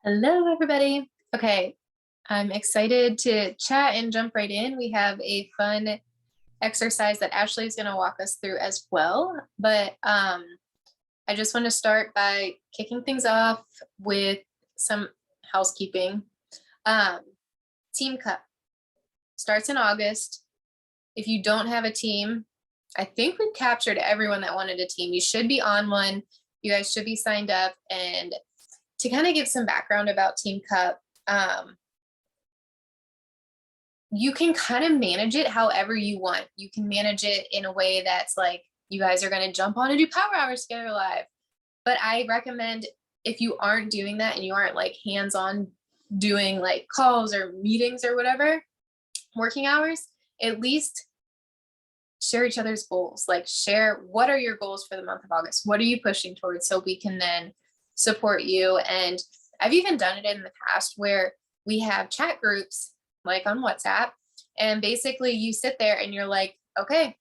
Hello, everybody. Okay, I'm excited to chat and jump right in. We have a fun exercise that Ashley is going to walk us through as well. But I just want to start by kicking things off with some housekeeping. Um, Team Cup starts in August. If you don't have a team, I think we've captured everyone that wanted a team. You should be on one. You guys should be signed up. And to kind of give some background about Team Cup, you can kind of manage it however you want. You can manage it in a way that's like you guys are going to jump on and do power hours together live. But I recommend if you aren't doing that and you aren't like hands on doing like calls or meetings or whatever, working hours, at least share each other's goals. Like share what are your goals for the month of August? What are you pushing towards so we can then support you? And I've even done it in the past where we have chat groups like on WhatsApp, and basically you sit there and you're like, okay,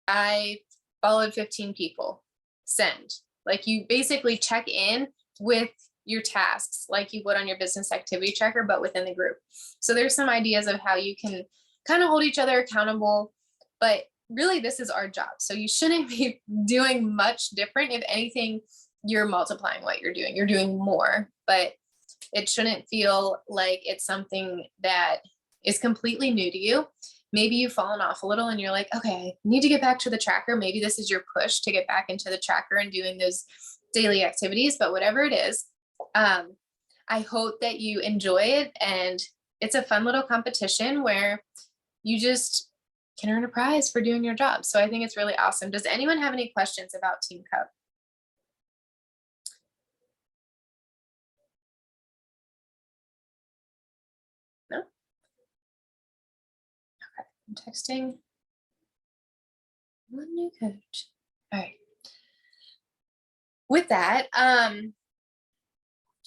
I followed 15 people, send. Like you basically check in with your tasks like you would on your business activity tracker, but within the group. So there's some ideas of how you can kind of hold each other accountable, but really this is our job. So you shouldn't be doing much different. If anything, you're multiplying what you're doing. You're doing more, but it shouldn't feel like it's something that is completely new to you. Maybe you've fallen off a little and you're like, okay, I need to get back to the tracker. Maybe this is your push to get back into the tracker and doing those daily activities, but whatever it is, I hope that you enjoy it. And it's a fun little competition where you just can earn a prize for doing your job. So I think it's really awesome. Does anyone have any questions about Team Cup? No? Okay, I'm texting one new coach. All right. With that,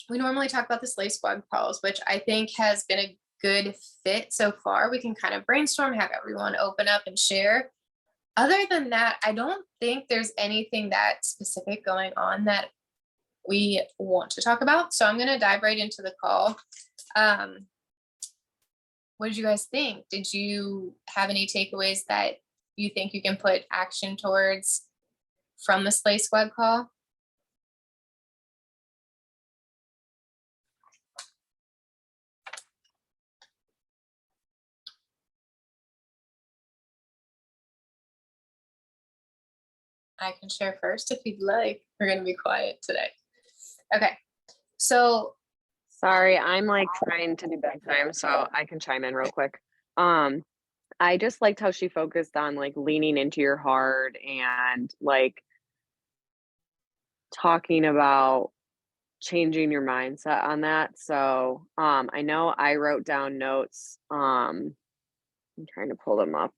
we normally talk about the Slay Squad calls, which I think has been a good fit so far. We can kind of brainstorm, have everyone open up and share. Other than that, I don't think there's anything that specific going on that we want to talk about. So I'm going to dive right into the call. What did you guys think? Did you have any takeaways that you think you can put action towards from the Slay Squad call? I can share first if you'd like. We're going to be quiet today. Okay. So, sorry, I'm like trying to do bedtime, so I can chime in real quick. I just liked how she focused on like leaning into your heart and like talking about changing your mindset on that. So, I know I wrote down notes. I'm trying to pull them up.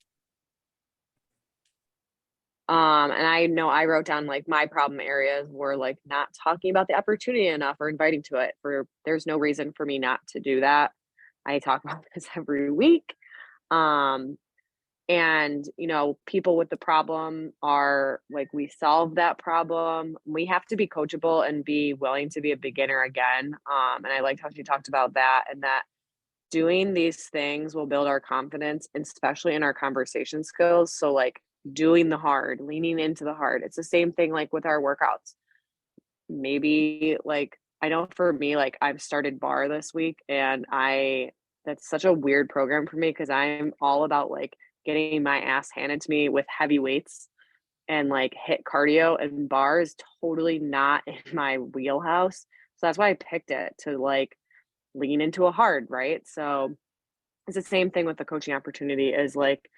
And I know I wrote down like my problem areas were like not talking about the opportunity enough or inviting to it. For there's no reason for me not to do that. I talk about this every week. Um, and people with the problem are like we solve that problem. We have to be coachable and be willing to be a beginner again. And I liked how she talked about that and that doing these things will build our confidence, especially in our conversation skills. So like doing the hard, leaning into the hard. It's the same thing like with our workouts. Maybe like I know for me, like I've started bar this week and that's such a weird program for me because I'm all about like getting my ass handed to me with heavy weights and like hit cardio, and bar is totally not in my wheelhouse. So that's why I picked it to like lean into a hard, right? So it's the same thing with the coaching opportunity is like,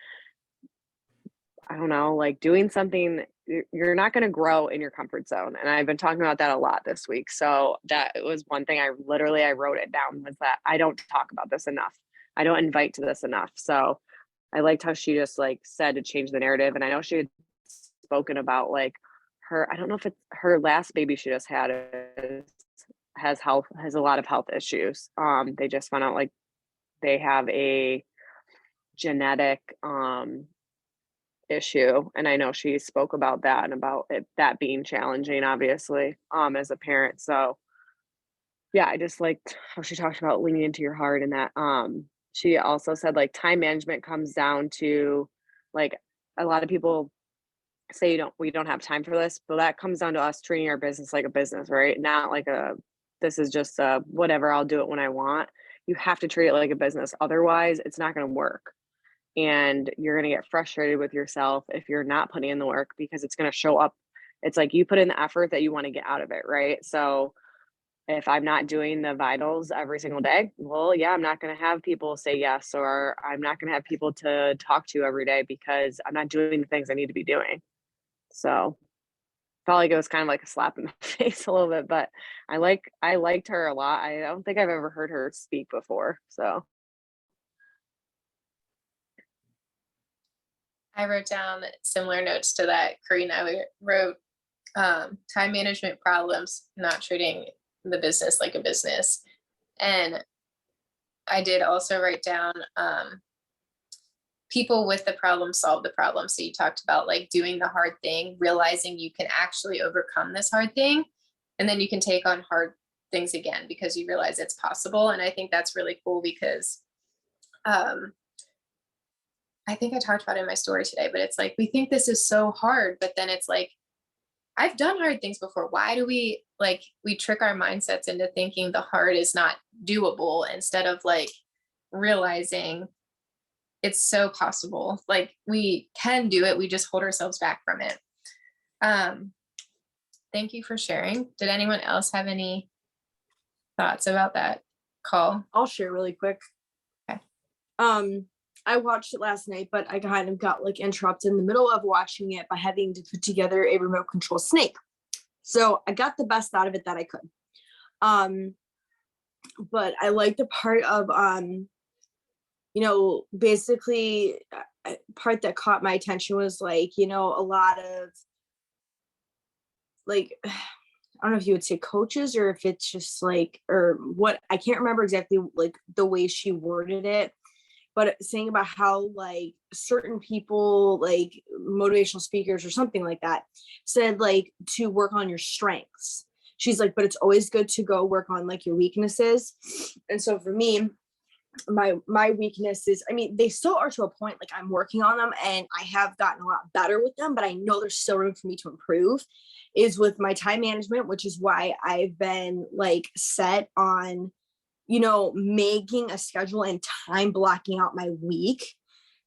I don't know, like doing something you're not going to grow in your comfort zone. And I've been talking about that a lot this week. So that was one thing I wrote it down was that I don't talk about this enough. I don't invite to this enough. So I liked how she just like said to change the narrative. And I know she had spoken about like I don't know if it's her last baby she just had has a lot of health issues. They just found out like they have a genetic issue, and I know she spoke about that and about it that being challenging obviously as a parent. So Yeah, I just liked how she talked about leaning into your heart and that, she also said, like, time management comes down to, like, a lot of people say we don't have time for this, but that comes down to us treating our business like a business, right? Not like this is just whatever, I'll do it when I want. You have to treat it like a business. Otherwise, it's not going to work. And you're going to get frustrated with yourself if you're not putting in the work because it's going to show up. It's like you put in the effort that you want to get out of it, right? So if I'm not doing the vitals every single day, well, yeah, I'm not going to have people say yes, or I'm not going to have people to talk to every day because I'm not doing the things I need to be doing. So felt like it was kind of like a slap in the face a little bit, but I liked her a lot. I don't think I've ever heard her speak before. So I wrote down similar notes to that. Karina, I wrote time management problems, not treating the business like a business. And I did also write down people with the problem solve the problem. So you talked about like doing the hard thing, realizing you can actually overcome this hard thing, and then you can take on hard things again because you realize it's possible. And I think that's really cool because I think I talked about it in my story today, but it's like we think this is so hard, but then it's like I've done hard things before. Why do we trick our mindsets into thinking the hard is not doable instead of like realizing it's so possible. Like we can do it. We just hold ourselves back from it. Um, thank you for sharing. Did anyone else have any thoughts about that call? I'll share really quick. Okay. I watched it last night, but I kind of got like interrupted in the middle of watching it by having to put together a remote control snake. So I got the best out of it that I could. But I like the part of basically part that caught my attention was like, a lot of like I don't know if you would say coaches or if it's just like, or what, I can't remember exactly like the way she worded it, but saying about how like certain people, like motivational speakers or something like that, said like to work on your strengths. She's like, but it's always good to go work on like your weaknesses. And so for me, my weaknesses, I mean, they still are to a point, like I'm working on them and I have gotten a lot better with them, but I know there's still room for me to improve, is with my time management, which is why I've been like set on, making a schedule and time blocking out my week.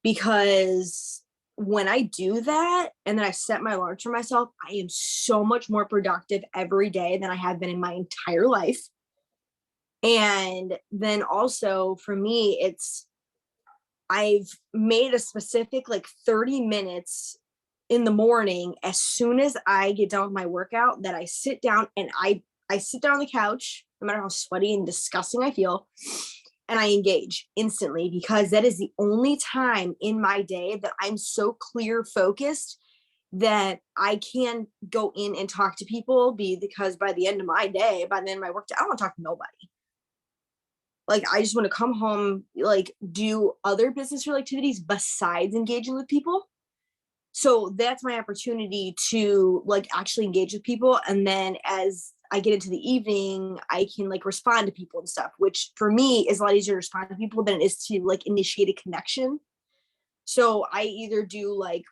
Because when I do that and then I set my alarm for myself, I am so much more productive every day than I have been in my entire life. And then also for me, I've made a specific like 30 minutes in the morning as soon as I get done with my workout that I sit down and I sit down on the couch, no matter how sweaty and disgusting I feel, and I engage instantly, because that is the only time in my day that I'm so clear focused that I can go in and talk to people, because by the end of my day, by the end of my work day, I don't want to talk to nobody. Like, I just want to come home, like do other business activities besides engaging with people. So that's my opportunity to like actually engage with people. And then as I get into the evening, I can like respond to people and stuff, which for me is a lot easier to respond to people than it is to like initiate a connection. So I either do like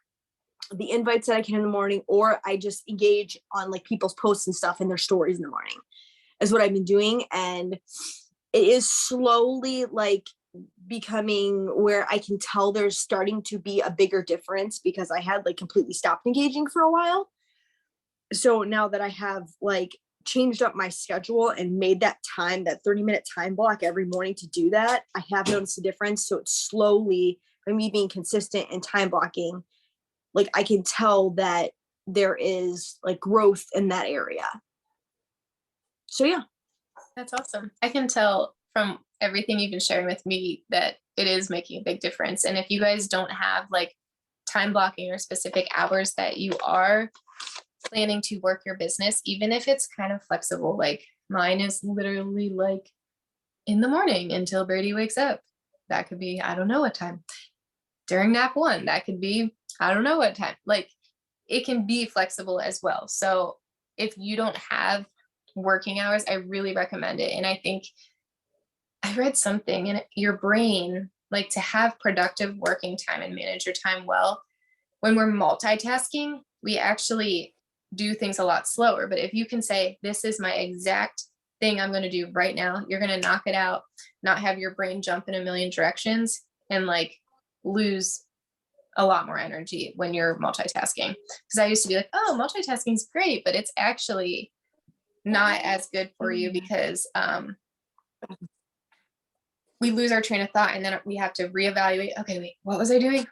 the invites that I can in the morning, or I just engage on like people's posts and stuff in their stories in the morning, is what I've been doing. And it is slowly like becoming where I can tell there's starting to be a bigger difference, because I had like completely stopped engaging for a while. So now that I have like changed up my schedule and made that 30-minute time block every morning to do that, I have noticed a difference. So it's slowly, by me being consistent and time blocking, like I can tell that there is like growth in that area. So yeah. That's awesome. I can tell from everything you've been sharing with me that it is making a big difference. And if you guys don't have like time blocking or specific hours that you are planning to work your business, even if it's kind of flexible, like mine is literally like in the morning until Brady wakes up. That could be, I don't know what time. During nap one, that could be, I don't know what time. Like it can be flexible as well. So if you don't have working hours, I really recommend it. And I think I read something in your brain, like to have productive working time and manage your time well, when we're multitasking, we actually do things a lot slower. But if you can say, this is my exact thing I'm going to do right now, you're going to knock it out, not have your brain jump in a million directions and like lose a lot more energy when you're multitasking. Because I used to be like, oh, multitasking is great, but it's actually not as good for you because we lose our train of thought and then we have to reevaluate. Okay, wait, what was I doing?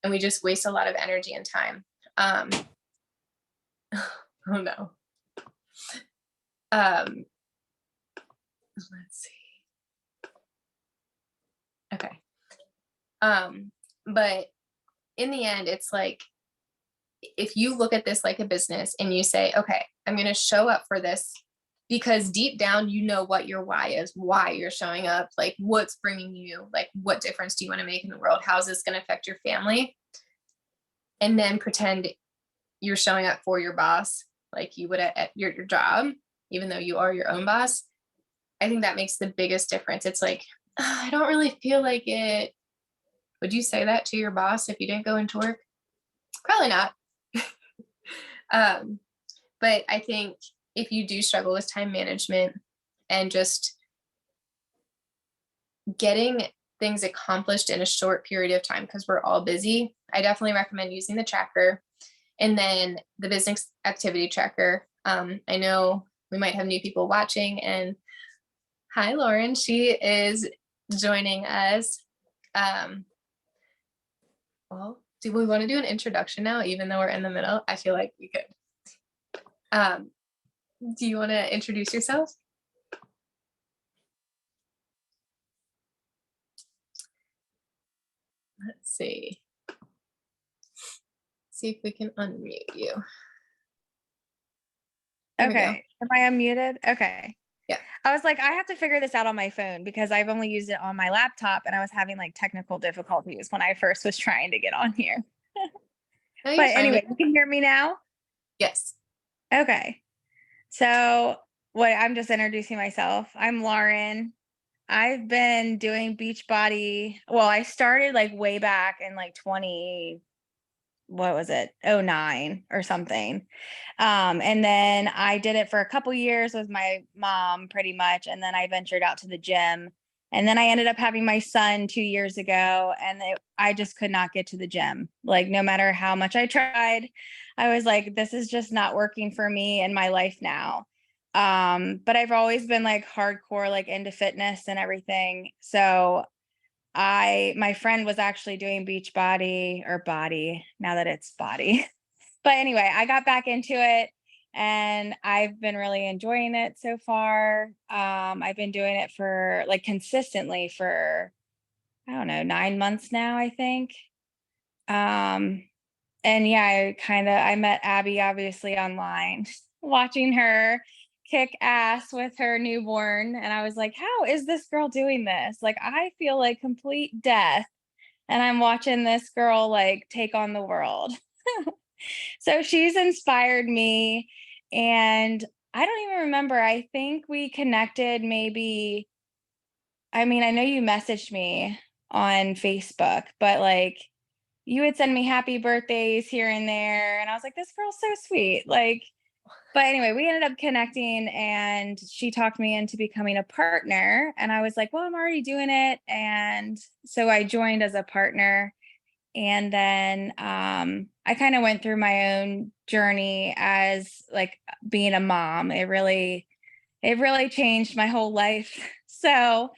And we just waste a lot of energy and time. Oh no. Let's see. Okay. But in the end, it's like, if you look at this like a business and you say, okay, I'm going to show up for this because deep down, you know what your why is, why you're showing up, like what's bringing you, like what difference do you want to make in the world? How's this going to affect your family? And then pretend you're showing up for your boss, like you would at your job, even though you are your own boss. I think that makes the biggest difference. It's like, "Oh, I don't really feel like it." Would you say that to your boss if you didn't go into work? Probably not. But I think if you do struggle with time management and just getting things accomplished in a short period of time, because we're all busy, I definitely recommend using the tracker and then the business activity tracker. I know we might have new people watching, and hi, Lauren. She is joining us. Well, do we want to do an introduction now, even though we're in the middle? I feel like we could. Do you want to introduce yourself? Let's see. See if we can unmute you. There we go. Okay. Am I unmuted? Okay. Yeah. I was like, I have to figure this out on my phone because I've only used it on my laptop and I was having like technical difficulties when I first was trying to get on here. No, you're But fine. anyway, you can hear me now? Yes. Okay. So I'm just introducing myself. I'm Lauren. I've been doing Beachbody. Well, I started like way back in like 2009 or something. And then I did it for a couple years with my mom pretty much. And then I ventured out to the gym. And then I ended up having my son 2 years ago and I just could not get to the gym. Like no matter how much I tried, I was like, this is just not working for me in my life now. But I've always been like hardcore, like into fitness and everything. So my friend was actually doing Beachbody or Body now that it's Body. But anyway, I got back into it and I've been really enjoying it so far. I've been doing it for like consistently for, I don't know, 9 months now, I think. And yeah, I met Abby obviously online, watching her kick ass with her newborn. And I was like, how is this girl doing this? Like, I feel like complete death. And I'm watching this girl like take on the world. So she's inspired me. And I don't even remember. I think we connected maybe. I mean, I know you messaged me on Facebook, but like you would send me happy birthdays here and there. And I was like, this girl's so sweet. Like, but anyway, we ended up connecting and she talked me into becoming a partner. And I was like, well, I'm already doing it. And so I joined as a partner. And then I kind of went through my own journey as like being a mom. It really changed my whole life. So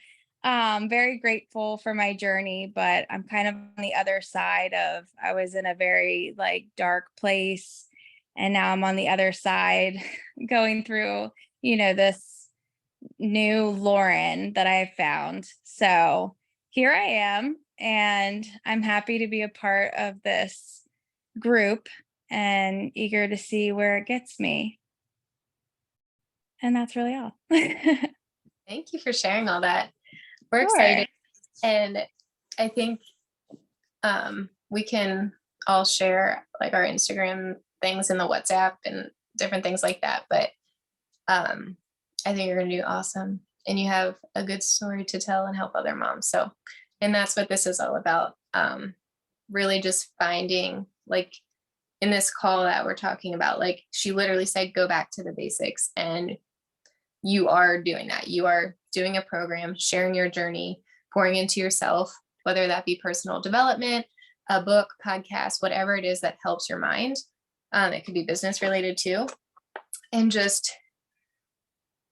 very grateful for my journey, but I'm kind of on the other side of, I was in a very like dark place and now I'm on the other side going through, this new Lauren that I found. So here I am and I'm happy to be a part of this group and eager to see where it gets me. And that's really all. Thank you for sharing all that. We're Sure. excited. And I think we can all share like our Instagram things in the WhatsApp and different things like that. But I think you're going to do awesome, and you have a good story to tell and help other moms. So, and that's what this is all about. Really just finding, like in this call that we're talking about, like she literally said, go back to the basics, and you are doing that. You are doing a program, sharing your journey, pouring into yourself, whether that be personal development, a book, podcast, whatever it is that helps your mind. It could be business related too. And just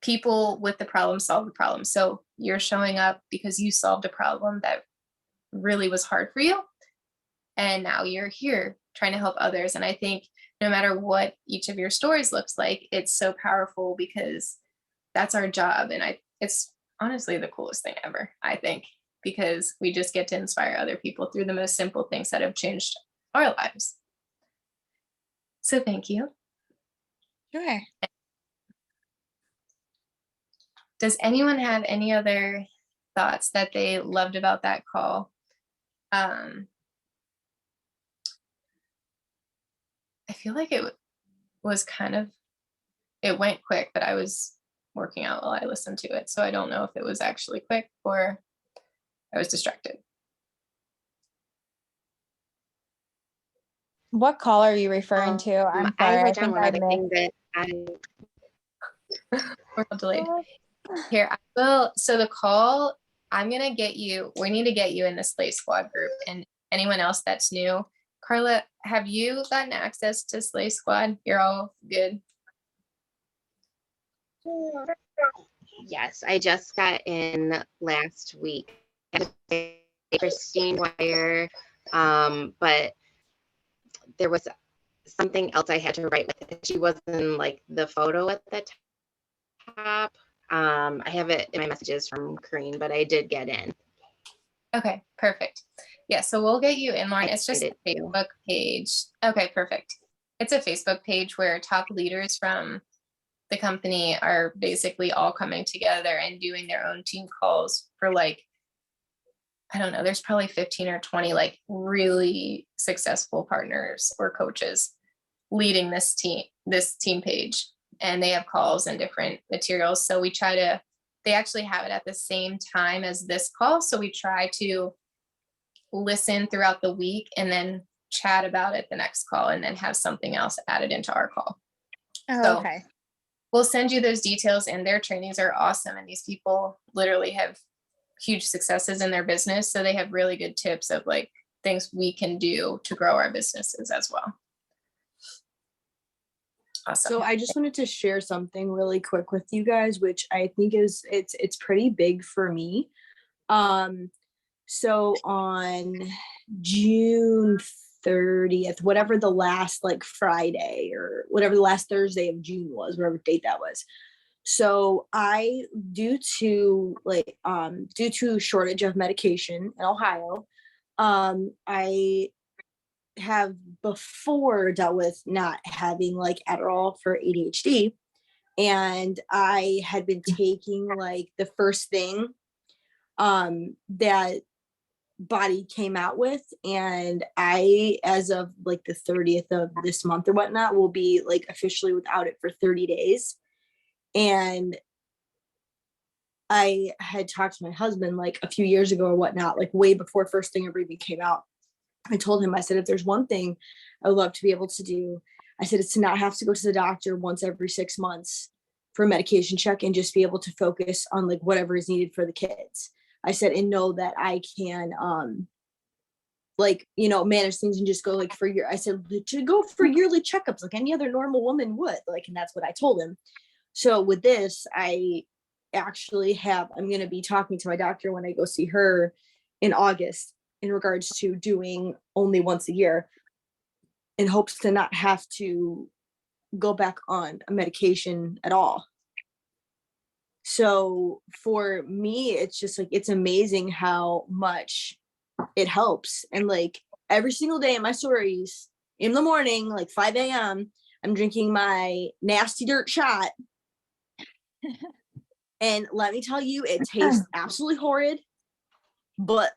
people with the problem solve the problem. So you're showing up because you solved a problem that really was hard for you. And now you're here trying to help others. And I think no matter what each of your stories looks like, it's so powerful because that's our job. And it's honestly the coolest thing ever, I think, because we just get to inspire other people through the most simple things that have changed our lives. So thank you. Sure. Does anyone have any other thoughts that they loved about that call? I feel like it was it went quick, but I was working out while I listened to it. So I don't know if it was actually quick or I was distracted. What call are you referring to? I'm I sorry. wrote down one other thing that We're all delayed. Here, I will. So the call, we need to get you in the Slay Squad group, and anyone else that's new. Carla, have you gotten access to Slay Squad? You're all good? yes, I just got in last week. Christine Wire, but there was something else I had to write with it. She wasn't like the photo at the top. I have it in my messages from Corinne, but I did get in. Okay, perfect. Yeah, so we'll get you in, Lauren. It's just a Facebook page. Okay, perfect. It's a Facebook page where top leaders from the company are basically all coming together and doing their own team calls for, like, I don't know, there's probably 15 or 20 like really successful partners or coaches leading this team page, and they have calls and different materials. So they actually have it at the same time as this call. So we try to listen throughout the week and then chat about it the next call and then have something else added into our call. Oh, So okay. we'll send you those details, and their trainings are awesome. And these people literally have huge successes in their business. So they have really good tips of like things we can do to grow our businesses as well. Awesome. So I just wanted to share something really quick with you guys, which I think it's pretty big for me. So on June 30th, whatever the last like Friday or whatever the last Thursday of June was, whatever date that was. So I, due to shortage of medication in Ohio, I have before dealt with not having like Adderall for ADHD. And I had been taking like the first thing that body came out with. And I, as of like the 30th of this month or whatnot, will be like officially without it for 30 days. And I had talked to my husband like a few years ago or whatnot, like way before first thing ever even came out. I told him, I said, if there's one thing I would love to be able to do, I said, it's to not have to go to the doctor once every 6 months for a medication check and just be able to focus on like whatever is needed for the kids. I said, and know that I can, manage things and just go like I said, to go for yearly checkups like any other normal woman would, like, and that's what I told him. So with this, I actually I'm going to be talking to my doctor when I go see her in August in regards to doing only once a year in hopes to not have to go back on a medication at all. So for me, it's just like, it's amazing how much it helps. And like every single day in my stories in the morning, like 5 a.m., I'm drinking my nasty dirt shot. And let me tell you, it tastes absolutely horrid, but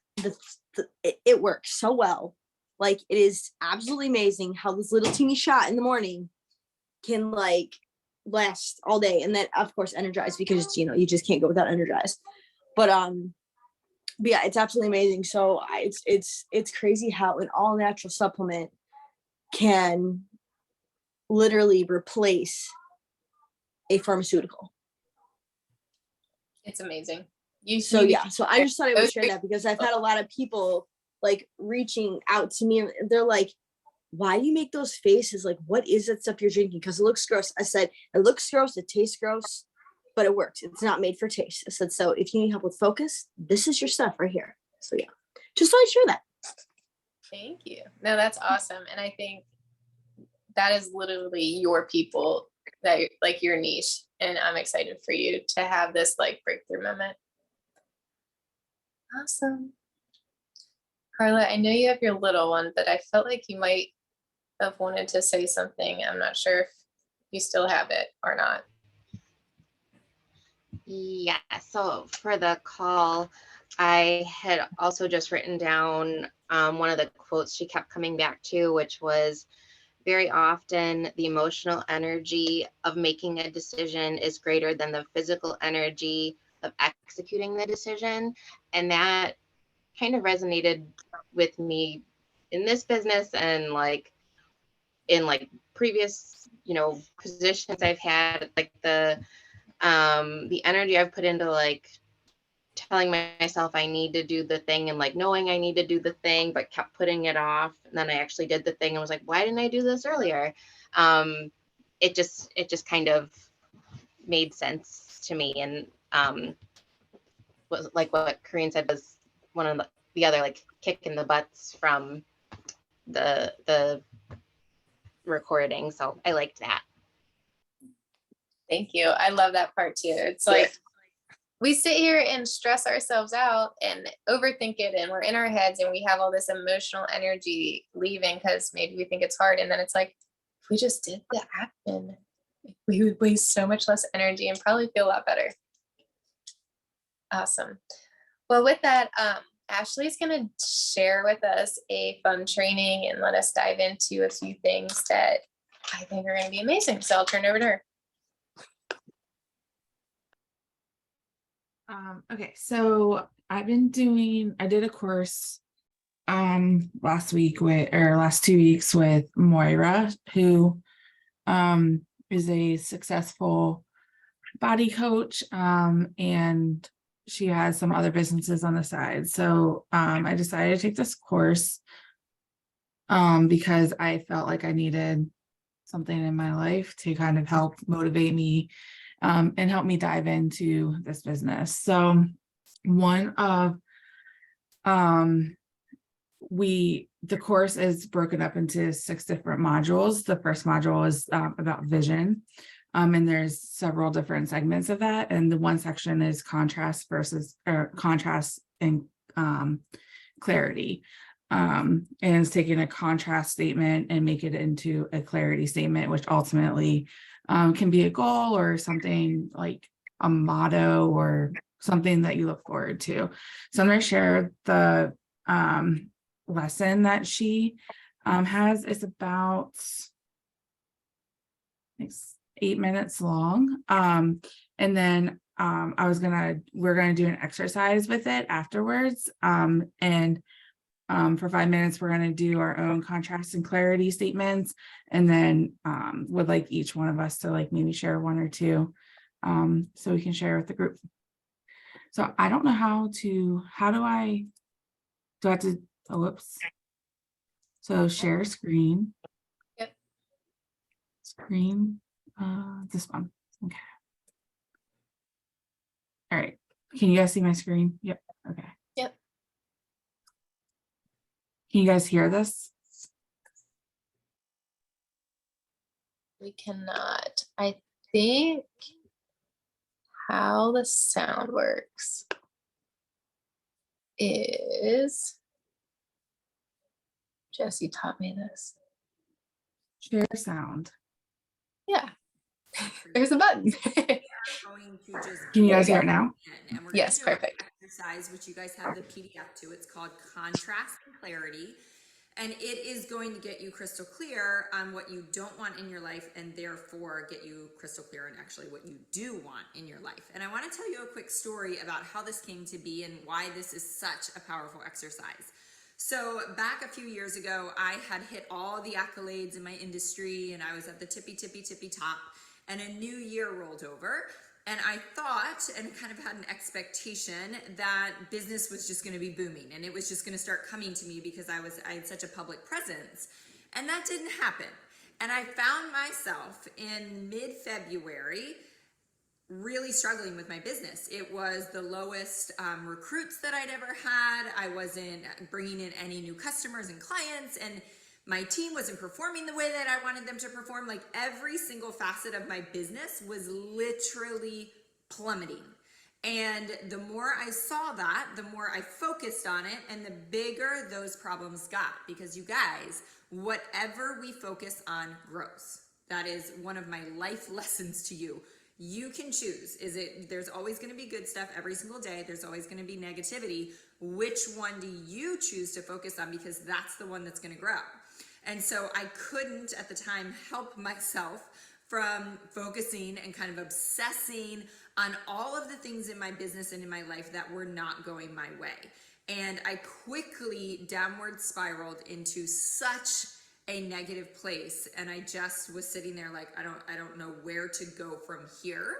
it works so well. Like, it is absolutely amazing how this little teeny shot in the morning can like last all day. And then of course energized, because you know you just can't go without energized. But yeah, it's absolutely amazing. So it's crazy how an all natural supplement can literally replace a pharmaceutical. It's amazing. So yeah, so I just thought I would share that, because I've had a lot of people like reaching out to me, and they're like, why do you make those faces? Like, what is that stuff you're drinking? Because it looks gross. I said, it looks gross, it tastes gross, but it works. It's not made for taste. I said, so if you need help with focus, this is your stuff right here. So yeah, just thought I'd share that. Thank you. No, that's awesome. And I think that is literally your people, that like your niche. And I'm excited for you to have this like breakthrough moment. Awesome. Carla, I know you have your little one, but I felt like you might have wanted to say something. I'm not sure if you still have it or not. Yeah, so for the call, I had also just written down one of the quotes she kept coming back to, which was, very often the emotional energy of making a decision is greater than the physical energy of executing the decision. And that kind of resonated with me in this business, and like in like previous, you know, positions I've had, like the energy I've put into like telling myself I need to do the thing, and like knowing I need to do the thing, but kept putting it off. And then I actually did the thing and was like, why didn't I do this earlier? It just kind of made sense to me. And was like what Corinne said was one of the other like kick in the butts from the recording. So I liked that. Thank you. I love that part too. It's like, we sit here and stress ourselves out and overthink it, and we're in our heads and we have all this emotional energy leaving because maybe we think it's hard. And then it's like, if we just did the action, we would waste so much less energy and probably feel a lot better. Awesome. Well, with that, Ashley's going to share with us a fun training and let us dive into a few things that I think are going to be amazing. So I'll turn it over to her. Okay, so I did a course last 2 weeks with Moira, who is a successful body coach, and she has some other businesses on the side. So I decided to take this course because I felt like I needed something in my life to kind of help motivate me and help me dive into this business. So the course is broken up into 6 different modules. The first module is about vision. And there's several different segments of that. And the one section is contrast and clarity. And it's taking a contrast statement and make it into a clarity statement, which ultimately can be a goal or something like a motto or something that you look forward to. So I'm going to share the lesson that she has. It's about 8 minutes long. And then we're gonna do an exercise with it afterwards. For 5 minutes, we're gonna do our own contrast and clarity statements, and then would like each one of us to like maybe share 1 or 2, so we can share with the group. So I don't know do I have to, whoops. So share screen. Yep. Screen, this one. Okay. All right. Can you guys see my screen? Yep. Okay. Yep. Can you guys hear this? We cannot. I think how the sound works is, Jesse taught me this. Share sound. Yeah. There's a button. Can you guys hear it now? Yes, perfect. Exercise, which you guys have the PDF to. It's called Contrast and Clarity. And it is going to get you crystal clear on what you don't want in your life, and therefore get you crystal clear on actually what you do want in your life. And I want to tell you a quick story about how this came to be and why this is such a powerful exercise. So back a few years ago, I had hit all the accolades in my industry and I was at the tippy top, and a new year rolled over. And I thought and kind of had an expectation that business was just going to be booming and it was just going to start coming to me because I had such a public presence. And that didn't happen. And I found myself in mid-February really struggling with my business. It was the lowest recruits that I'd ever had. I wasn't bringing in any new customers and clients, and my team wasn't performing the way that I wanted them to perform. Like every single facet of my business was literally plummeting. And the more I saw that, the more I focused on it, and the bigger those problems got. Because you guys, whatever we focus on grows. That is one of my life lessons to you. You can choose. There's always going to be good stuff every single day. There's always going to be negativity. Which one do you choose to focus on? Because that's the one that's going to grow. And so I couldn't at the time help myself from focusing and kind of obsessing on all of the things in my business and in my life that were not going my way. And I quickly downward spiraled into such a negative place. And I just was sitting there like, I don't know where to go from here.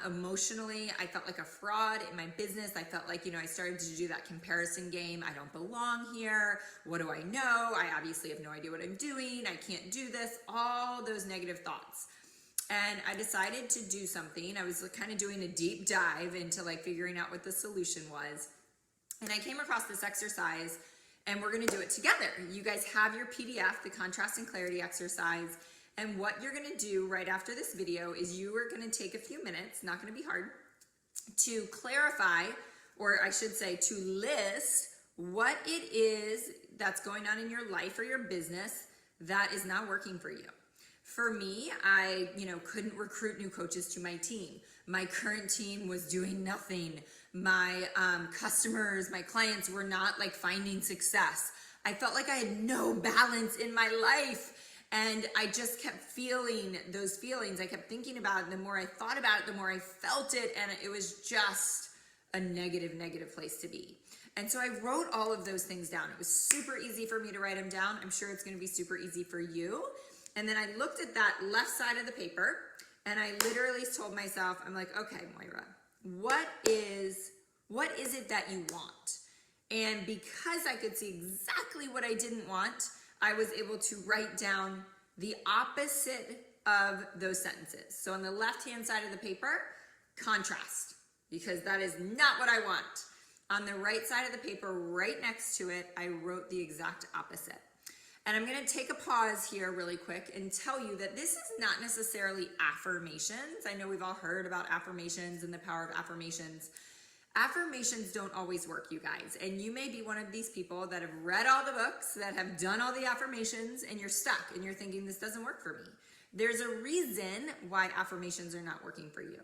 Emotionally, I felt like a fraud in my business. I felt like, I started to do that comparison game. I don't belong here. What do I know? I obviously have no idea what I'm doing. I can't do this. All those negative thoughts. And I decided to do something. I was kind of doing a deep dive into like figuring out what the solution was. And I came across this exercise, and we're going to do it together. You guys have your PDF, the contrast and clarity exercise. And what you're going to do right after this video is you are going to take a few minutes, not going to be hard, to clarify, or I should say to list what it is that's going on in your life or your business that is not working for you. For me, I couldn't recruit new coaches to my team. My current team was doing nothing. My customers, my clients were not like finding success. I felt like I had no balance in my life. And I just kept feeling those feelings. I kept thinking about it. The more I thought about it, the more I felt it. And it was just a negative place to be. And so I wrote all of those things down. It was super easy for me to write them down. I'm sure it's going to be super easy for you. And then I looked at that left side of the paper and I literally told myself, I'm like, okay, Moira, what is it that you want? And because I could see exactly what I didn't want, I was able to write down the opposite of those sentences. So on the left-hand side of the paper, contrast, because that is not what I want. On the right side of the paper, right next to it, I wrote the exact opposite. And I'm going to take a pause here really quick and tell you that this is not necessarily affirmations. I know we've all heard about affirmations and the power of affirmations. Affirmations don't always work, you guys. And you may be one of these people that have read all the books, that have done all the affirmations, and you're stuck and you're thinking, this doesn't work for me. There's a reason why affirmations are not working for you.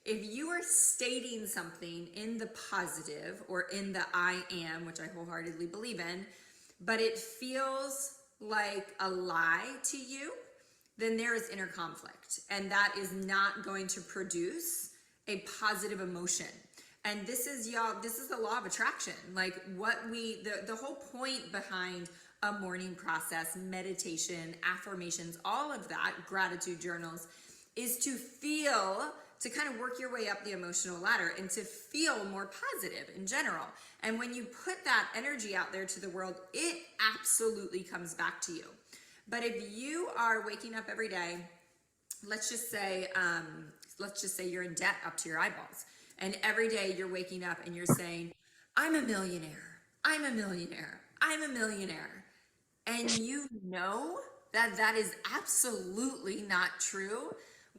If you are stating something in the positive or in the I am, which I wholeheartedly believe in, but it feels like a lie to you, then there is inner conflict. And that is not going to produce a positive emotion. And this is the law of attraction. Like the whole point behind a morning process, meditation, affirmations, all of that, gratitude journals, is to kind of work your way up the emotional ladder and to feel more positive in general. And when you put that energy out there to the world, it absolutely comes back to you. But if you are waking up every day, let's just say you're in debt up to your eyeballs. And every day you're waking up and you're saying, I'm a millionaire, I'm a millionaire, I'm a millionaire. And you know that that is absolutely not true.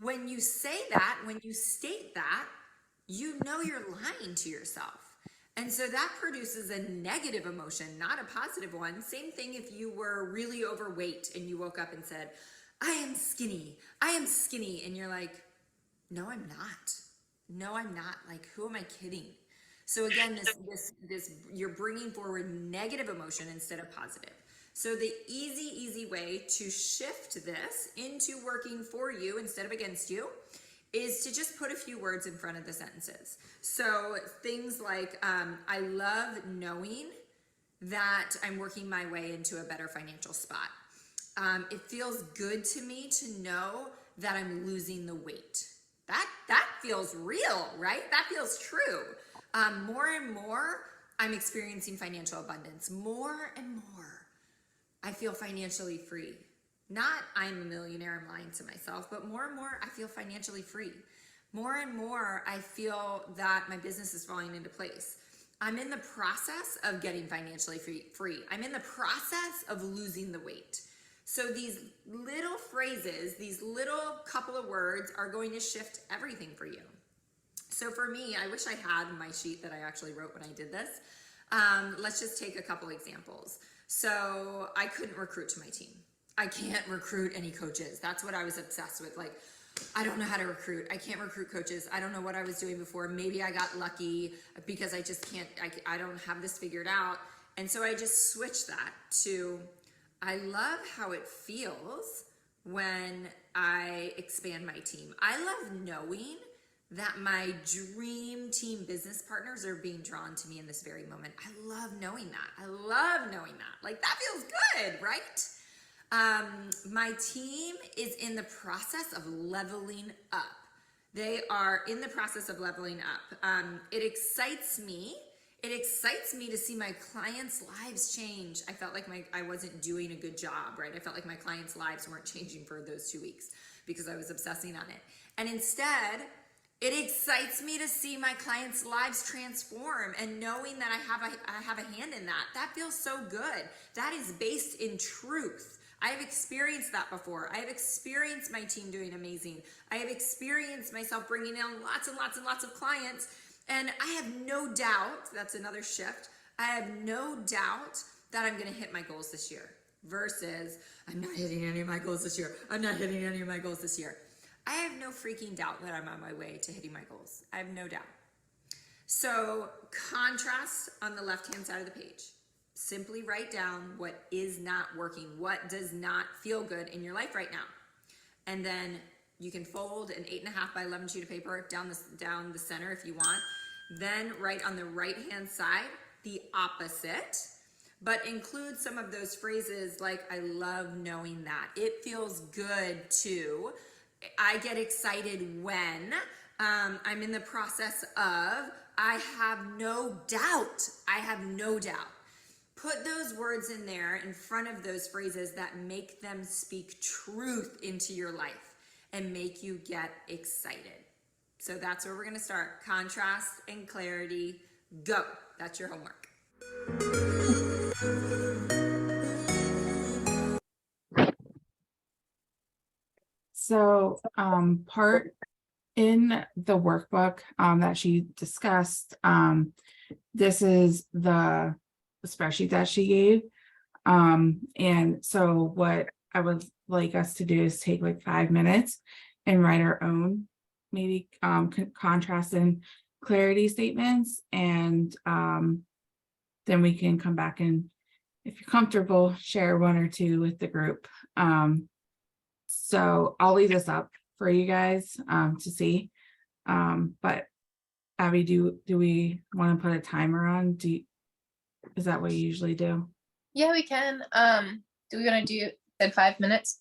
When you say that, when you state that, you know you're lying to yourself. And so that produces a negative emotion, not a positive one. Same thing if you were really overweight and you woke up and said, I am skinny, and you're like, no, I'm not. No, I'm not. Like, who am I kidding? So again, this you're bringing forward negative emotion instead of positive. So the easy way to shift this into working for you instead of against you is to just put a few words in front of the sentences. So things like, I love knowing that I'm working my way into a better financial spot. It feels good to me to know that I'm losing the weight. That feels real, right? That feels true. More and more, I'm experiencing financial abundance. More and more, I feel financially free. Not I'm a millionaire, I'm lying to myself, but more and more, I feel financially free. More and more, I feel that my business is falling into place. I'm in the process of getting financially free. I'm in the process of losing the weight. So these little phrases, these little couple of words are going to shift everything for you. So for me, I wish I had my sheet that I actually wrote when I did this. Let's just take a couple examples. So I couldn't recruit to my team. I can't recruit any coaches. That's what I was obsessed with. Like, I don't know how to recruit. I can't recruit coaches. I don't know what I was doing before. Maybe I got lucky because I just can't, I don't have this figured out. And so I just switched that to, I love how it feels when I expand my team. I love knowing that my dream team business partners are being drawn to me in this very moment. I love knowing that. I love knowing that. Like, that feels good, right? My team is in the process of leveling up. They are in the process of leveling up. It excites me. It excites me to see my clients' lives change. I felt like I wasn't doing a good job, right? I felt like my clients' lives weren't changing for those 2 weeks because I was obsessing on it. And instead, it excites me to see my clients' lives transform, and knowing that I have a hand in that. That feels so good. That is based in truth. I have experienced that before. I have experienced my team doing amazing. I have experienced myself bringing in lots and lots and lots of clients. And I have no doubt, that's another shift, I have no doubt that I'm gonna hit my goals this year versus I'm not hitting any of my goals this year. I'm not hitting any of my goals this year. I have no freaking doubt that I'm on my way to hitting my goals. I have no doubt. So contrast on the left-hand side of the page. Simply write down what is not working, what does not feel good in your life right now. And then you can fold an 8.5 by 11 sheet of paper down the center if you want. Then write on the right-hand side the opposite, but include some of those phrases like, I love knowing that. It feels good to. I get excited when. I'm in the process of. I have no doubt. I have no doubt. Put those words in there in front of those phrases that make them speak truth into your life and make you get excited. So that's where we're going to start. Contrast and clarity. Go. That's your homework. So, part in the workbook that she discussed, this is the spreadsheet that she gave. And so what I would like us to do is take like 5 minutes and write our own, maybe contrast and clarity statements. And then we can come back and, if you're comfortable, share 1 or 2 with the group. So I'll leave this up for you guys to see. But Abby, do we want to put a timer on? Is that what you usually do? Yeah, we can. Do we want to do at 5 minutes?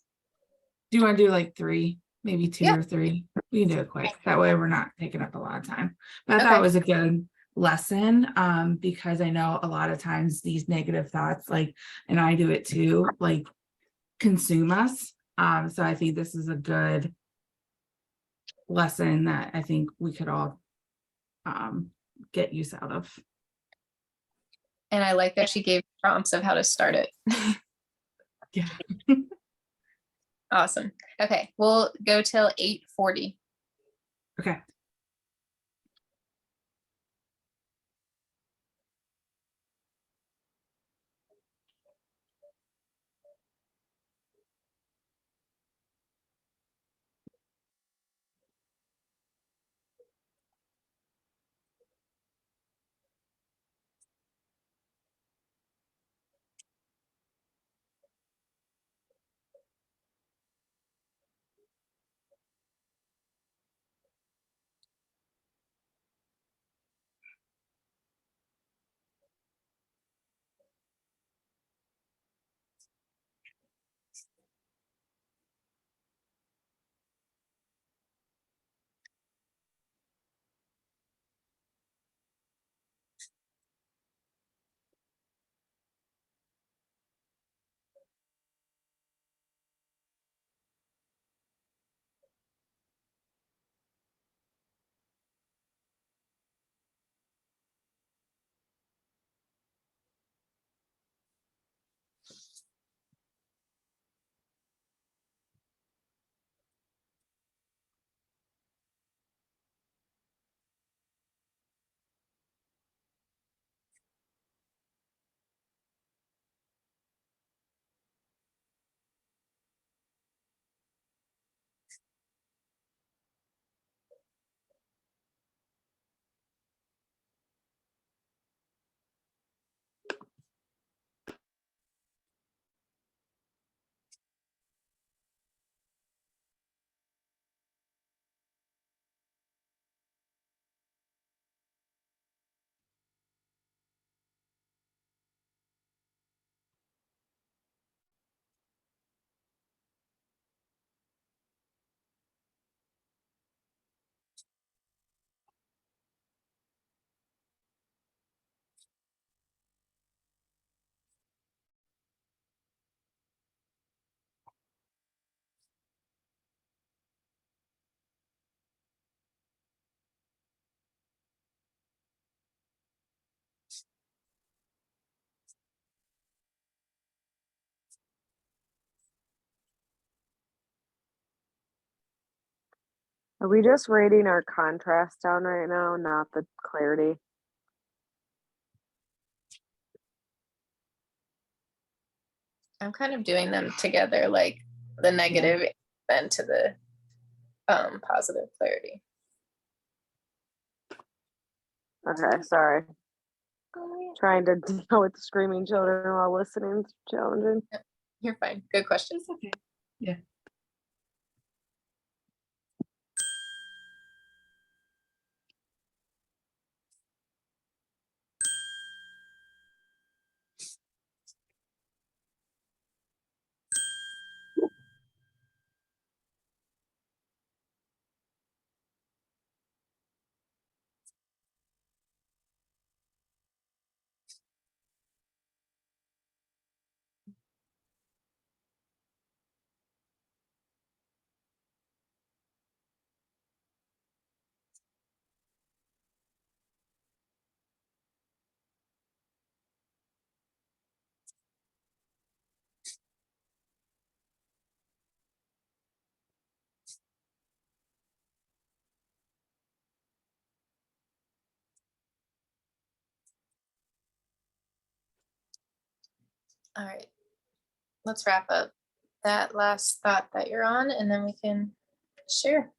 Do you want to do like 3, maybe 2 Yeah. or 3? We can do it quick. That way we're not taking up a lot of time. But I thought Okay. it was a good lesson because I know a lot of times these negative thoughts, like, and I do it too, like consume us. So I think this is a good lesson that I think we could all get use out of. And I like that she gave prompts of how to start it. Yeah. Awesome. Okay, we'll go till 8:40. Okay. Are we just rating our contrast down right now, not the clarity? I'm kind of doing them together, like the negative then to the positive clarity. Okay, sorry. Trying to deal with screaming children while listening is challenging. You're fine. Good question. It's okay. Yeah. All right. Let's wrap up that last thought that you're on, and then we can share.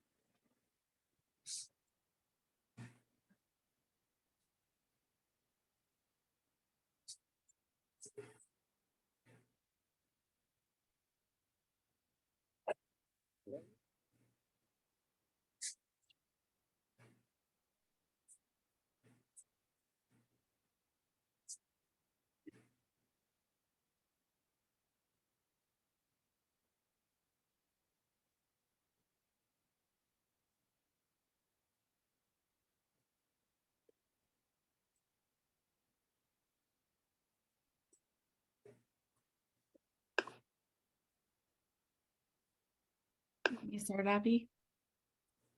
You start, Abby?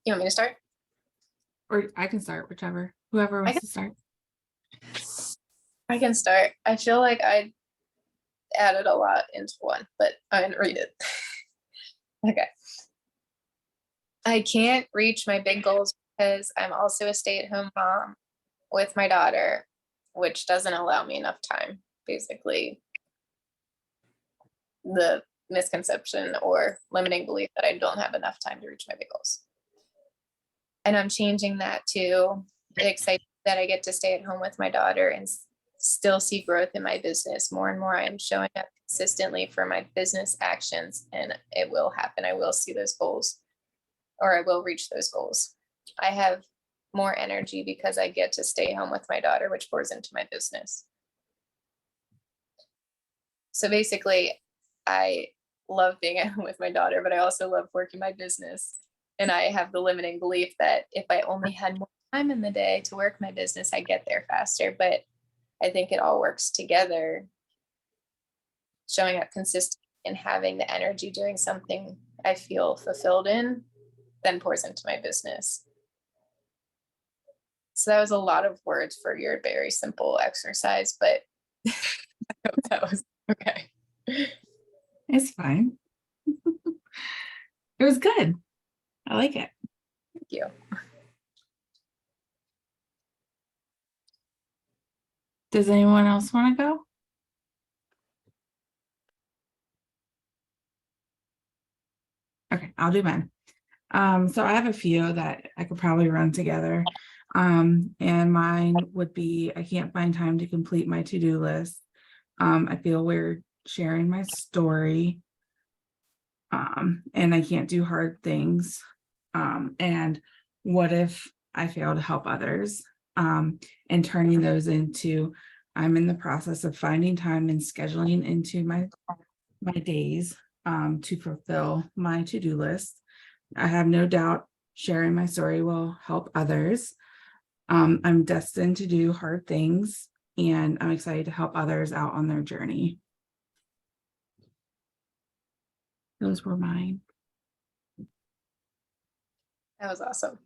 You want me to start? Or I can start, whichever. Whoever wants to start. I can start. I feel like I added a lot into one, but I didn't read it. Okay. I can't reach my big goals because I'm also a stay-at-home mom with my daughter, which doesn't allow me enough time, basically. The misconception or limiting belief that I don't have enough time to reach my big goals. And I'm changing that to excited that I get to stay at home with my daughter and still see growth in my business. More and more, I am showing up consistently for my business actions, and it will happen. I will see those goals, or I will reach those goals. I have more energy because I get to stay home with my daughter, which pours into my business. So basically, I love being at home with my daughter, but I also love working my business. And I have the limiting belief that if I only had more time in the day to work my business, I get there faster. But I think it all works together. Showing up consistently and having the energy doing something I feel fulfilled in then pours into my business. So that was a lot of words for your very simple exercise, but I hope that was okay. It's fine. It was good. I like it. Thank you. Does anyone else want to go? Okay, I'll do mine. So I have a few that I could probably run together. And mine would be, I can't find time to complete my to-do list. I feel weird sharing my story. And I can't do hard things. And what if I fail to help others? And turning those into, I'm in the process of finding time and scheduling into my days to fulfill my to-do list. I have no doubt sharing my story will help others. I'm destined to do hard things, and I'm excited to help others out on their journey. Those were mine. That was awesome.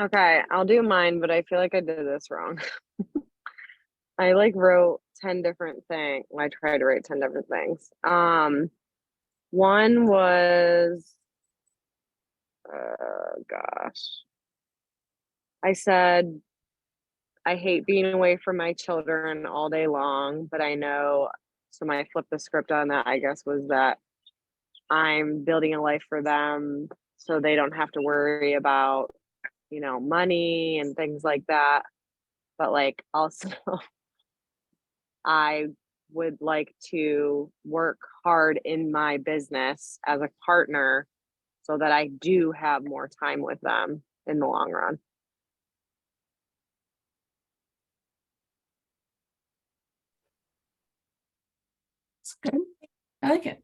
Okay, I'll do mine, but I feel like I did this wrong. I like wrote 10 different things. I tried to write 10 different things. One was, gosh, I said, I hate being away from my children all day long, but I know, so my flip the script on that, I guess, was that I'm building a life for them so they don't have to worry about, money and things like that. But like also, I would like to work hard in my business as a partner so that I do have more time with them in the long run. It's good. I like it.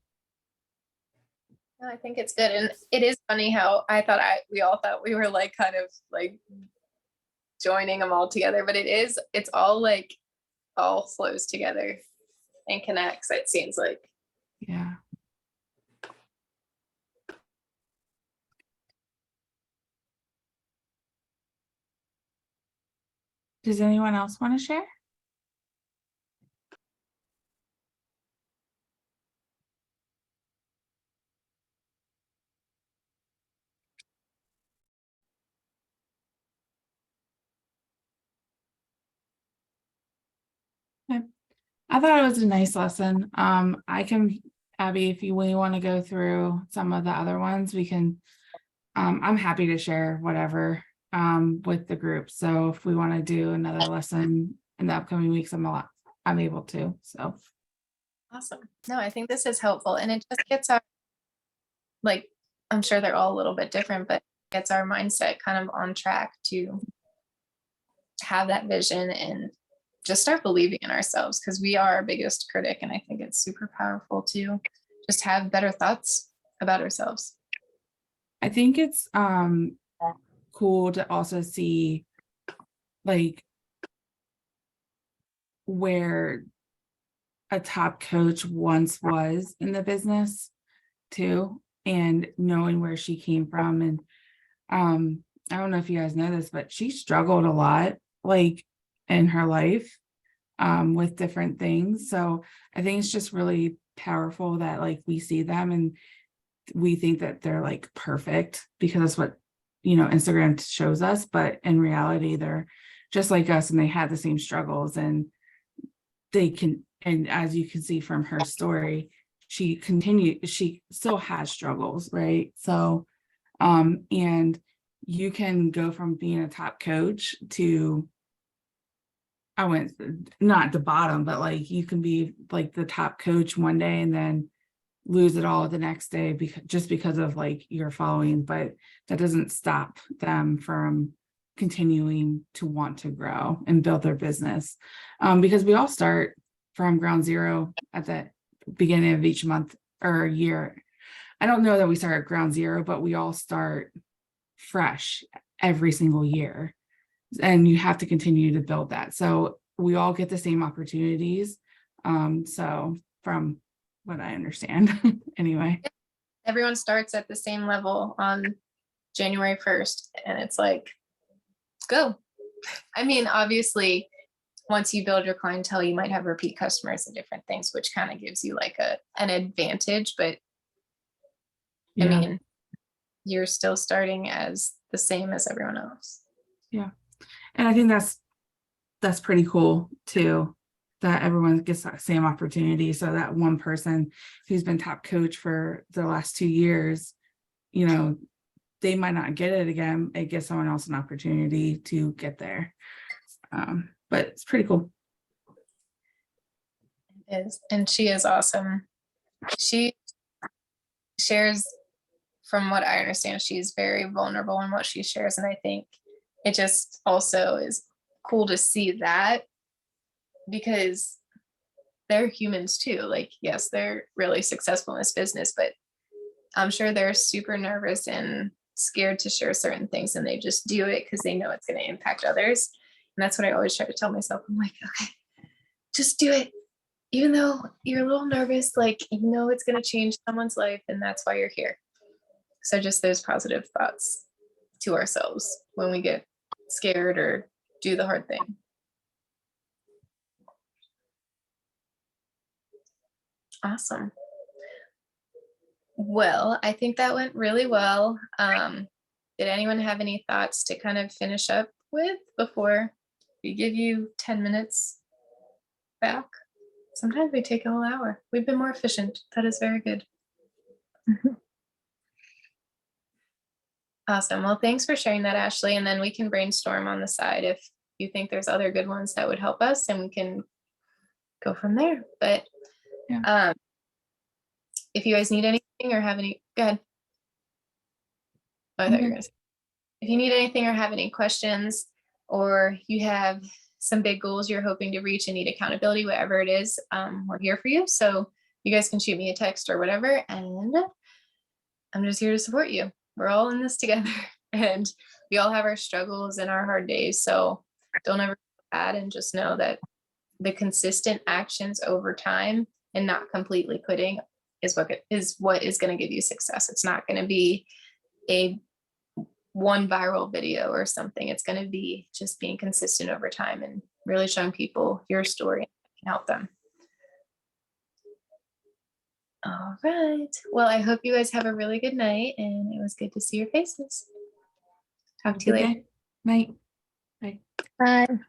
No, I think it's good. And it is funny how we all thought we were like kind of like joining them all together, but it's all like all flows together and connects, it seems like. Yeah. Does anyone else want to share? Okay. I thought it was a nice lesson. Abby, if you really want to go through some of the other ones, we can, I'm happy to share whatever with the group. So if we want to do another lesson in the upcoming weeks, I'm able to. So Awesome. No, I think this is helpful, and it just gets our, like, I'm sure they're all a little bit different, but gets our mindset kind of on track to have that vision and just start believing in ourselves, because we are our biggest critic. And I think it's super powerful to just have better thoughts about ourselves. I think it's cool to also see like where a top coach once was in the business too, and knowing where she came from. And I don't know if you guys know this, but she struggled a lot like in her life with different things. So I think it's just really powerful that like we see them and we think that they're like perfect because that's what Instagram shows us, but in reality they're just like us and they had the same struggles, and as you can see from her story, she still has struggles, right? So and you can go from being a top coach to, I went not the bottom, but like you can be like the top coach one day and then lose it all the next day because of like your following. But that doesn't stop them from continuing to want to grow and build their business, because we all start from ground zero at the beginning of each month or year. I don't know that we start at ground zero, but we all start fresh every single year, and you have to continue to build that. So we all get the same opportunities. So from what I understand anyway. Everyone starts at the same level on January 1st, and it's like, go. I mean, obviously, once you build your clientele, you might have repeat customers and different things, which kind of gives you like an advantage. But Yeah. I mean, you're still starting as the same as everyone else. Yeah. And I think that's pretty cool too, that everyone gets that same opportunity. So that one person who's been top coach for the last 2 years, they might not get it again. It gives someone else an opportunity to get there. But it's pretty cool. It is. And she is awesome. She shares, from what I understand, she's very vulnerable in what she shares. And I think it just also is cool to see that, because they're humans too. Like, yes, they're really successful in this business, but I'm sure they're super nervous and scared to share certain things, and they just do it because they know it's going to impact others. And that's what I always try to tell myself. I'm like, okay, just do it. Even though you're a little nervous, like, it's going to change someone's life, and that's why you're here. So just those positive thoughts to ourselves when we get scared or do the hard thing. Awesome. Well, I think that went really well. Did anyone have any thoughts to kind of finish up with before we give you 10 minutes back? Sometimes we take a whole hour. We've been more efficient. That is very good. Awesome. Well, thanks for sharing that, Ashley. And then we can brainstorm on the side if you think there's other good ones that would help us, and we can go from there. But Yeah. if you guys need anything or have any, go ahead. Oh, I thought you were Okay. gonna say. If you need anything or have any questions, or you have some big goals you're hoping to reach and need accountability, whatever it is, we're here for you. So you guys can shoot me a text or whatever, and I'm just here to support you. We're all in this together, and we all have our struggles and our hard days. So don't ever feel bad, and just know that the consistent actions over time and not completely quitting is what is going to give you success. It's not going to be a one viral video or something. It's going to be just being consistent over time and really showing people your story and help them. All right. Well, I hope you guys have a really good night, and it was good to see your faces. Talk to you Good later. day. Night. Bye.